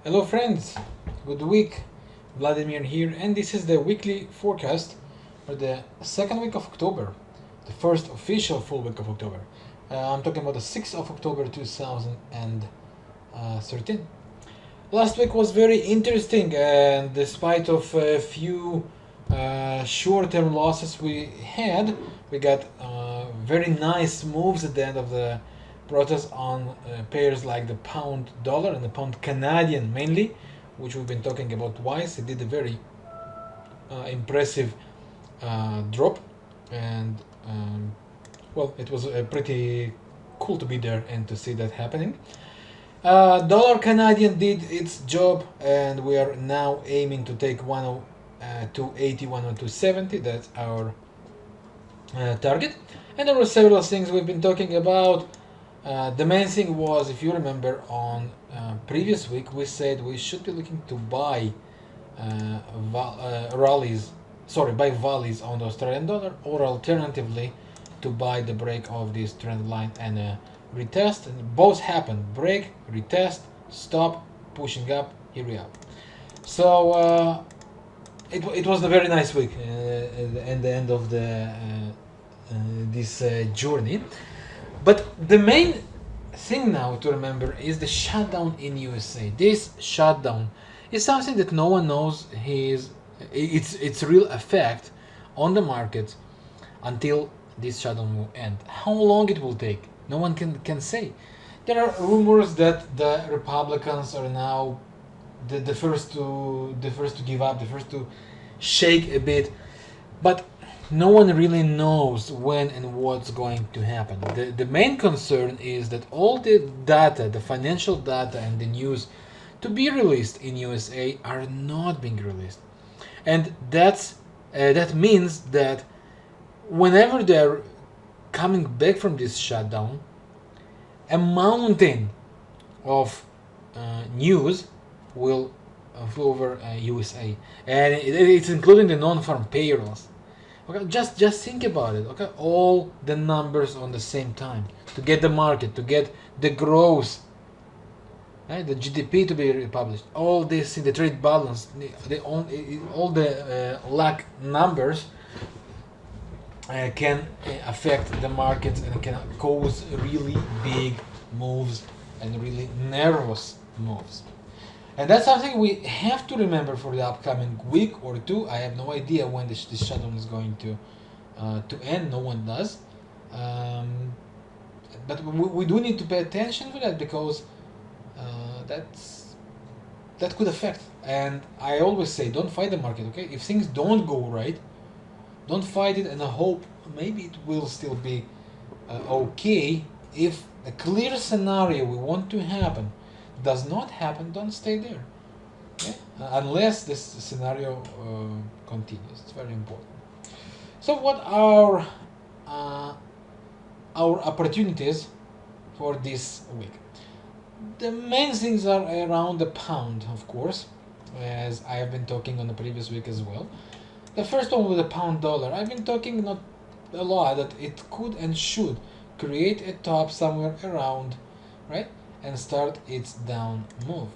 Hello friends, good week. Vladimir here, and this is the weekly forecast for the second week of October, the first official full week of October. I'm talking about the 6th of October 2013. Last week was very interesting, and despite of a few short-term losses we got very nice moves at the end of the process on pairs like the pound dollar and the pound Canadian mainly, which we've been talking about twice. It did a very impressive drop, and well, it was pretty cool to be there and to see that happening. Dollar Canadian did its job, and we are now aiming to take 102.80, 102.70. That's our target. And there were several things we've been talking about. The main thing was, if you remember, on previous week we said we should be looking to buy buy valleys on the Australian dollar, or alternatively to buy the break of this trend line and retest. And both happened: break, retest, stop, pushing up. Here we are. So it was a very nice week and the end of this journey. But the main thing now to remember is the shutdown in USA. This shutdown is something that no one knows its real effect on the market until this shutdown will end. How long it will take, no one can say. There are rumors that the Republicans are now the first to give up, the first to shake a bit, but no one really knows when and what's going to happen. The main concern is that all the data, the financial data and the news to be released in USA are not being released. And that means that whenever they're coming back from this shutdown, a mountain of news will flow over USA, and it's including the non-farm payrolls. Okay, just think about it. Okay, all the numbers on the same time to get the market, to get the growth, right? The GDP to be published. All this in the trade balance, all the lack numbers can affect the markets and can cause really big moves and really nervous moves. And that's something we have to remember for the upcoming week or two. I have no idea when this shutdown is going to end. No one does. But we do need to pay attention to that, because that could affect. And I always say, don't fight the market. Okay, if things don't go right, don't fight it and hope maybe it will still be okay. If a clear scenario we want to happen does not happen, don't stay there. Okay? Unless this scenario continues. It's very important. So what are our opportunities for this week? The main things are around the pound, of course, as I have been talking on the previous week as well. The first one with the pound dollar. I've been talking not a lot that it could and should create a top somewhere around, right, and start its down move.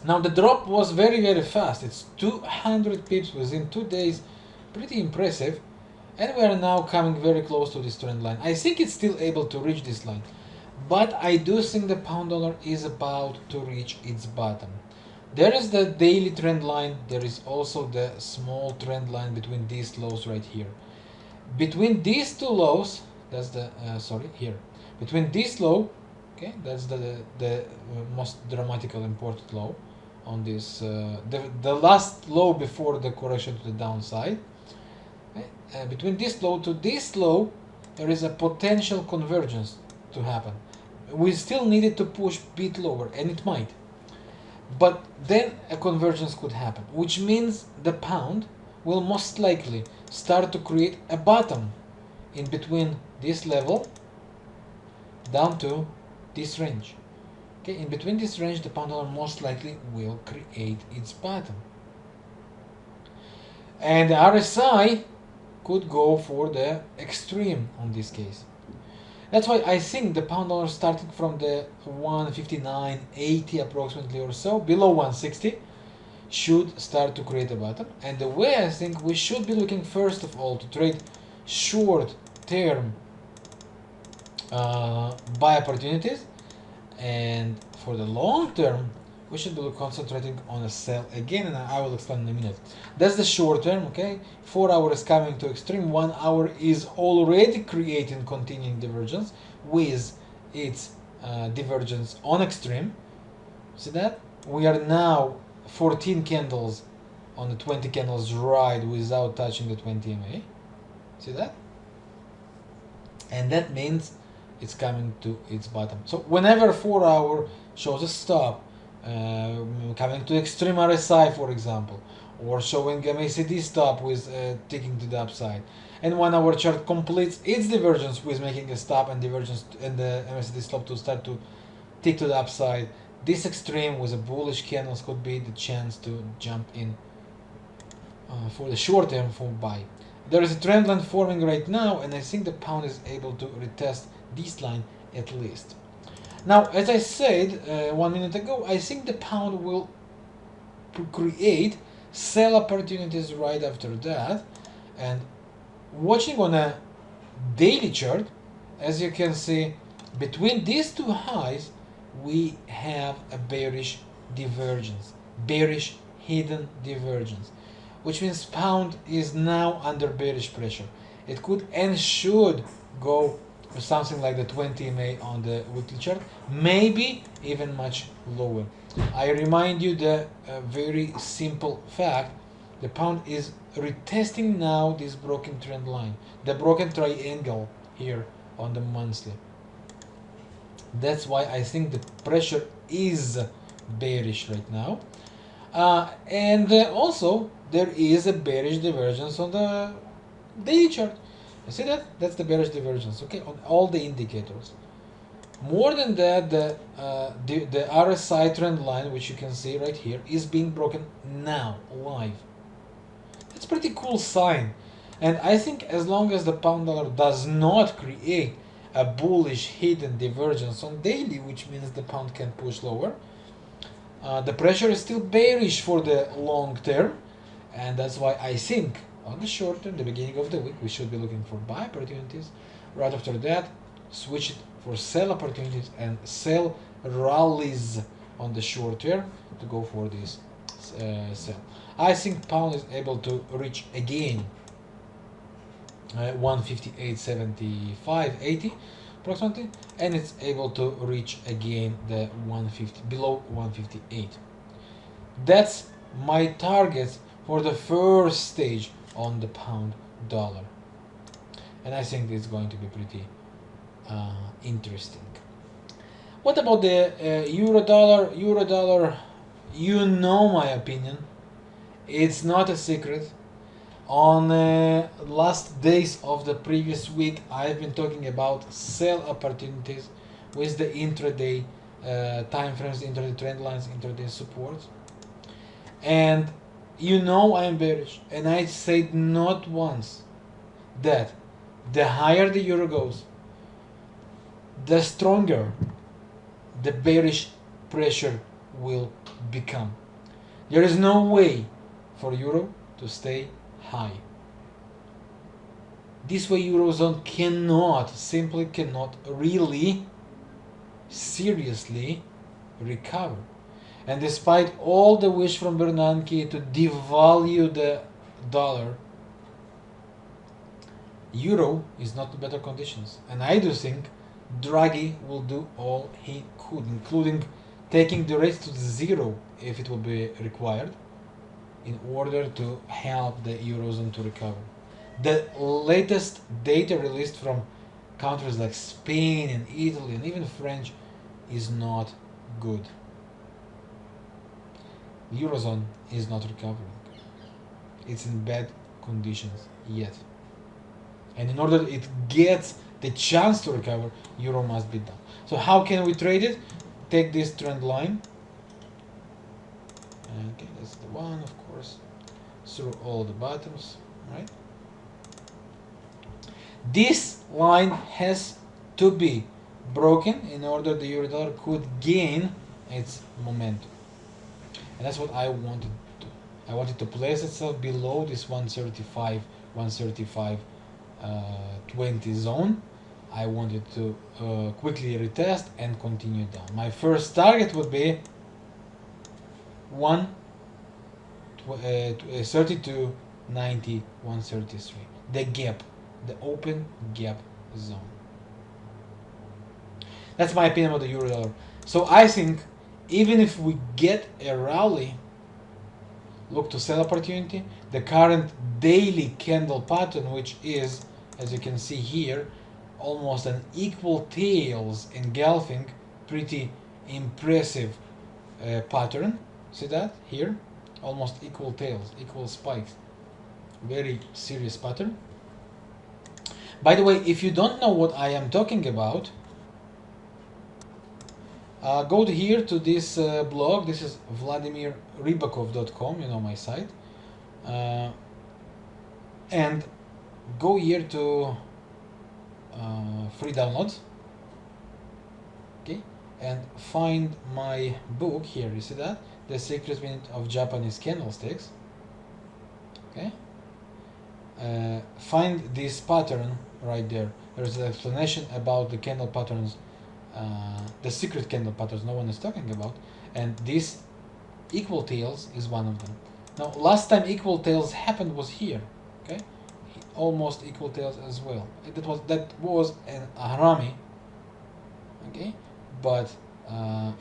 Now the drop was very fast. It's 200 pips within 2 days, pretty impressive, and we are now coming very close to this trend line. I think it's still able to reach this line, but I do think the pound dollar is about to reach its bottom. There is the daily trend line. There is also the small trend line between these lows right here. Between these two lows, that's the here. Between this low, okay, that's the most dramatical important low on this. The last low before the correction to the downside. Okay? Between this low to this low, there is a potential convergence to happen. We still needed to push a bit lower, and it might. But then a convergence could happen, which means the pound will most likely start to create a bottom in between this level down to this range. Okay, in between this range, the pound dollar most likely will create its bottom. And the RSI could go for the extreme on this case. That's why I think the pound dollar starting from the 159.80 approximately or so, below 160, should start to create a bottom. And the way I think we should be looking first of all to trade short term buy opportunities, and for the long term we should be concentrating on a sell again, and I will explain in a minute. That's the short term, okay? 4 hours coming to extreme, 1 hour is already creating continuing divergence with its divergence on extreme. See that? We are now 14 candles on the 20 candles ride without touching the 20 MA. See that? And that means it's coming to its bottom. So whenever 4 hour shows a stop, coming to extreme RSI for example, or showing MACD stop with ticking to the upside, and 1 hour chart completes its divergence with making a stop and divergence and the MACD stop to start to tick to the upside, this extreme with a bullish candles could be the chance to jump in for the short term for buy. There is a trend line forming right now, and I think the pound is able to retest this line at least. Now, as I said 1 minute ago, I think the pound will create sell opportunities right after that. And watching on a daily chart, as you can see, between these two highs, we have a bearish divergence, bearish hidden divergence, which means pound is now under bearish pressure. It could and should go to something like the 20 MA on the weekly chart, maybe even much lower. I remind you the very simple fact: the pound is retesting now this broken trend line, the broken triangle here on the monthly. That's why I think the pressure is bearish right now. And also there is a bearish divergence on the daily chart. You see that? That's the bearish divergence, okay, on all the indicators. More than that, the RSI trend line, which you can see right here, is being broken now, live. That's a pretty cool sign. And I think as long as the pound dollar does not create a bullish hidden divergence on daily, which means the pound can push lower, the pressure is still bearish for the long term. And that's why I think on the short term, the beginning of the week, we should be looking for buy opportunities. Right after that, switch it for sell opportunities and sell rallies on the short term to go for this sell. I think pound is able to reach again 158.75.80 approximately, and it's able to reach again the 150 below 158. That's my target for the first stage on the pound dollar, and I think it's going to be pretty interesting. What about the euro dollar? Euro dollar, you know my opinion. It's not a secret. On last days of the previous week, I've been talking about sell opportunities with the intraday time frames, intraday trend lines, intraday support. And you know I am bearish, and I said not once that the higher the euro goes, the stronger the bearish pressure will become. There is no way for euro to stay high. This way Eurozone simply cannot really seriously recover. And despite all the wish from Bernanke to devalue the dollar, euro is not in better conditions. And I do think Draghi will do all he could, including taking the rates to zero if it will be required, in order to help the Eurozone to recover. The latest data released from countries like Spain and Italy and even French is not good. The Eurozone is not recovering. It's in bad conditions yet. And in order it gets the chance to recover, euro must be down. So how can we trade it? Take this trend line. Okay, that's the one, of course, through all the bottoms, right? This line has to be broken in order the euro dollar could gain its momentum. And that's what I wanted to. I wanted to place itself below this 135, 20 zone. I wanted to quickly retest and continue down. My first target would be 32.90, 133. The gap, the open gap zone. That's my opinion about the euro dollar. So I think even if we get a rally, look to sell opportunity. The current daily candle pattern, which is, as you can see here, almost an equal tails engulfing, pretty impressive pattern. See that here? Almost equal tails, equal spikes. Very serious pattern. By the way, if you don't know what I am talking about, go to here to this blog. This is Vladimir Ribakov.com, you know my site. And go here to free downloads. Okay, and find my book here. You see that? The Secret Minute of Japanese Candlesticks. Okay. Find this pattern right there. There's an explanation about the candle patterns, the secret candle patterns no one is talking about, and this equal tails is one of them. Now, last time equal tails happened was here. Okay, almost equal tails as well. That was an harami. Okay, but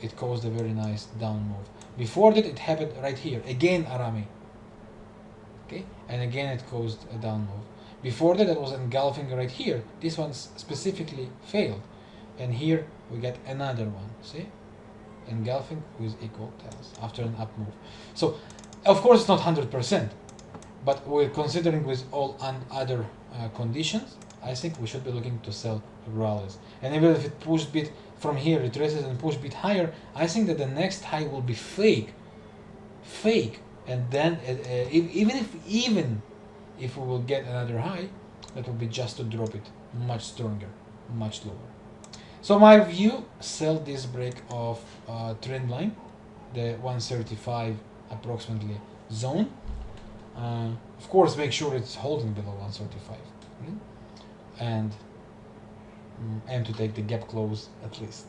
it caused a very nice down move. Before that, it happened right here. Again, harami. Okay, and again it caused a down move. Before that, it was engulfing right here. This one specifically failed, and here we get another one. See, engulfing with equal tails after an up move. So, of course, it's not 100%, but we're considering with all other conditions. I think we should be looking to sell rallies, and even if it pushed bit from here, retraces and push bit higher, I think that the next high will be fake. And then even if we will get another high, that will be just to drop it much stronger, much lower. So my view, sell this break of trend line, the 135 approximately zone. Of course, make sure it's holding below 135, and aim to take the gap close at least.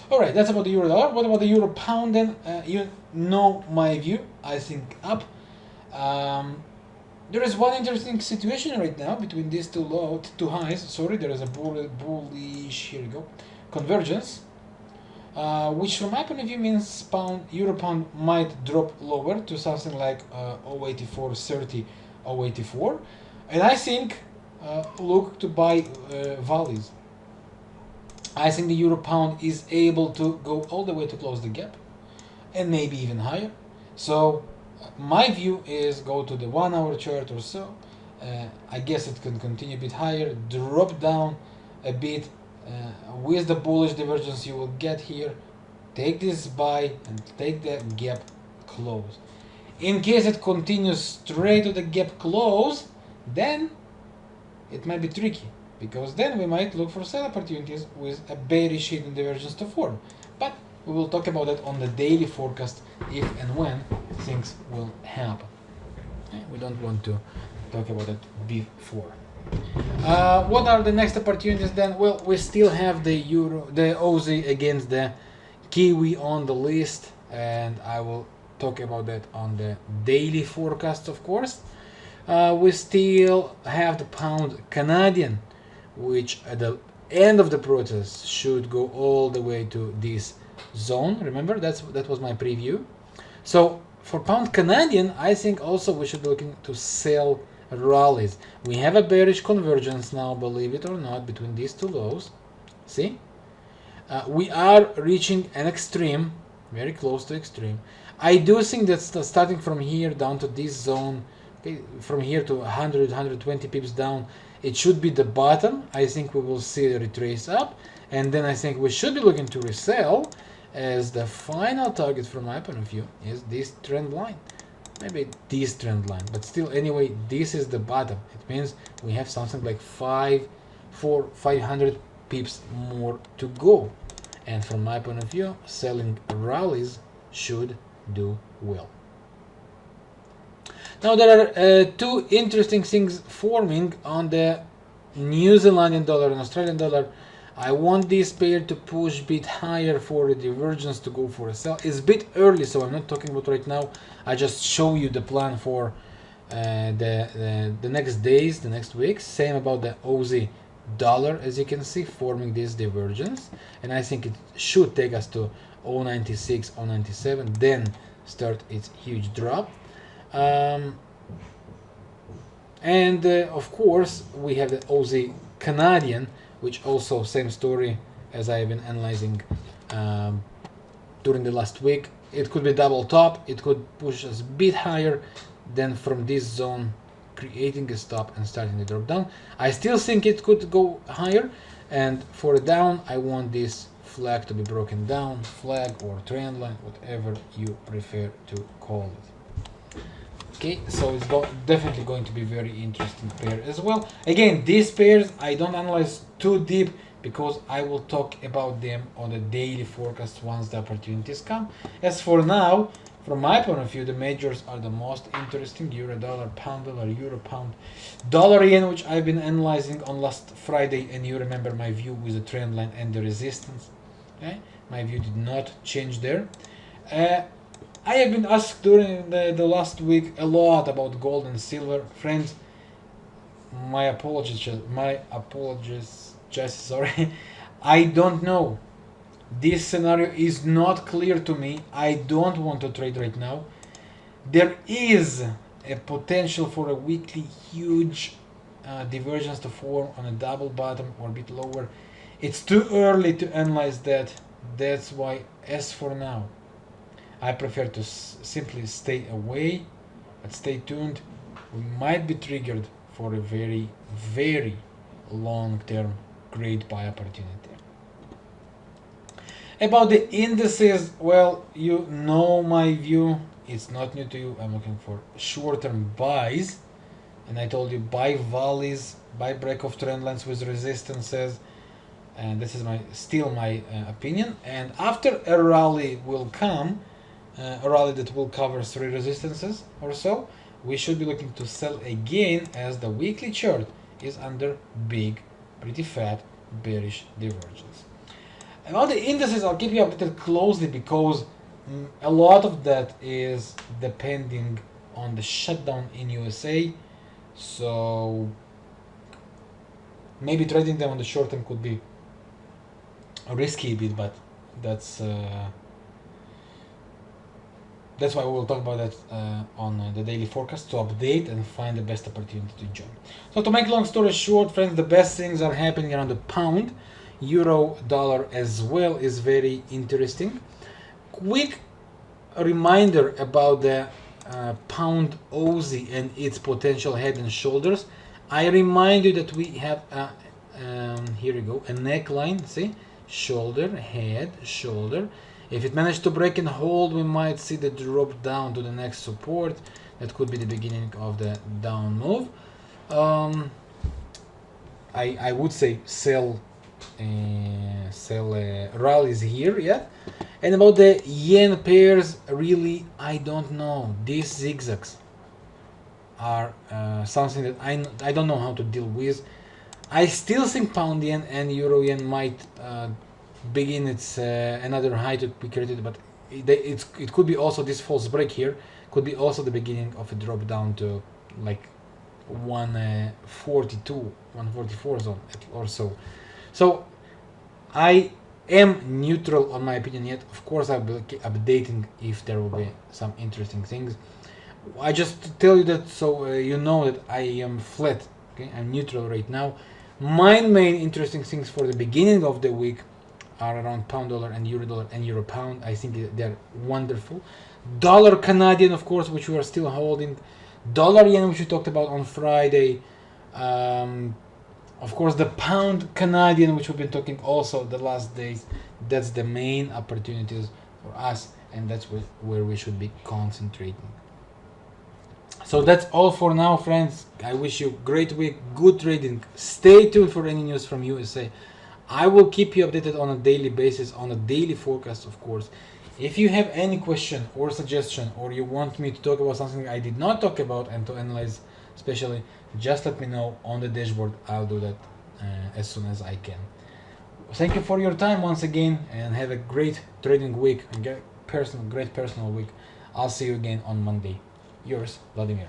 All right, that's about the euro dollar. What about the euro pound then? You know my view. I think up. There is one interesting situation right now between these two highs. Sorry, there is a bullish, here we go, convergence, which from my point of view means euro pound might drop lower to something like 0.8430, 0.84, and I think look to buy valleys. I think the euro pound is able to go all the way to close the gap, and maybe even higher. So my view is go to the 1 hour chart or so. I guess it can continue a bit higher, drop down a bit with the bullish divergence you will get here. Take this buy and take the gap close. In case it continues straight to the gap close, then it might be tricky, because then we might look for sell opportunities with a bearish hidden divergence to form. But we will talk about that on the daily forecast if and when things will happen. We don't want to talk about it before. What are the next opportunities then? Well, we still have the Aussie against the Kiwi on the list, and I will talk about that on the daily forecast, of course. We still have the pound Canadian, which at the end of the process should go all the way to this zone. Remember, that was my preview. So for pound Canadian, I think also we should be looking to sell rallies. We have a bearish convergence now, believe it or not, between these two lows. See, we are reaching an extreme, very close to extreme. I do think that starting from here down to this zone, okay, from here to 100, 120 pips down, it should be the bottom. I think we will see a retrace up, and then I think we should be looking to resell, as the final target from my point of view is this trend line. Maybe this trend line, but still, anyway, this is the bottom. It means we have something like 500 pips more to go. And from my point of view, selling rallies should do well. Now there are two interesting things forming on the New Zealandian dollar and Australian dollar. I want this pair to push a bit higher for a divergence to go for a sell. It's a bit early, so I'm not talking about right now. I just show you the plan for the next days, the next weeks. Same about the Aussie dollar, as you can see, forming this divergence. And I think it should take us to 0.96, 0.97, then start its huge drop. Of course, we have the Aussie Canadian, which also same story as I've been analyzing during the last week. It could be double top, it could push us a bit higher, then from this zone creating a stop and starting to drop down. I still think it could go higher, and for a down I want this flag to be broken down, flag or trend line, whatever you prefer to call it. Okay, so it's definitely going to be very interesting pair as well. Again, these pairs I don't analyze too deep because I will talk about them on the daily forecast once the opportunities come. As for now, from my point of view, the majors are the most interesting: euro dollar, pound dollar, euro pound, dollar yen, which I've been analyzing on last Friday, and you remember my view with the trend line and the resistance. Okay? My view did not change there. I have been asked during the last week a lot about gold and silver. Friends, my apologies, sorry. I don't know. This scenario is not clear to me. I don't want to trade right now. There is a potential for a weekly huge divergence to form on a double bottom or a bit lower. It's too early to analyze that. That's why, as for now, I prefer to simply stay away, but stay tuned. We might be triggered for a very, very long-term great buy opportunity. About the indices, well, you know my view. It's not new to you. I'm looking for short-term buys, and I told you buy valleys, buy break of trend lines with resistances, and this is still my opinion. And after a rally will come, a rally that will cover 3 resistances or so, we should be looking to sell again, as the weekly chart is under big, pretty fat bearish divergence. About the indices, I'll keep you updated closely because a lot of that is depending on the shutdown in USA. So maybe trading them on the short term could be risky a bit, but that's why we'll talk about that on the daily forecast to update and find the best opportunity to join. So to make long story short, friends, the best things are happening around the pound. Euro dollar as well is very interesting. Quick reminder about the pound Aussie and its potential head and shoulders. I remind you that we have here we go, a neckline, see, shoulder, head, shoulder. If it managed to break and hold, we might see the drop down to the next support. That could be the beginning of the down move. I would say sell rallies here, yeah. And about the yen pairs, really, I don't know. These zigzags are something that I don't know how to deal with. I still think pound yen and euro yen might begin its another high to be created, but it could be also this false break here. Could be also the beginning of a drop down to like 142, 144 zone or so. So I am neutral on my opinion yet. Of course, I'll be updating if there will be some interesting things. I just tell you that so you know that I am flat. Okay, I'm neutral right now. My main interesting things for the beginning of the week are around pound dollar and euro pound. I think they're wonderful. Dollar Canadian, of course, which we are still holding. Dollar yen, which we talked about on Friday. Of course, the pound Canadian, which we've been talking also the last days. That's the main opportunities for us, and that's where we should be concentrating. So that's all for now, friends. I wish you a great week, good trading. Stay tuned for any news from USA. I will keep you updated on a daily basis, on a daily forecast, of course. If you have any question or suggestion, or you want me to talk about something I did not talk about and to analyze especially, just let me know on the dashboard. I'll do that as soon as I can. Thank you for your time once again, and have a great trading week and great personal week. I'll see you again on Monday. Yours, Vladimir.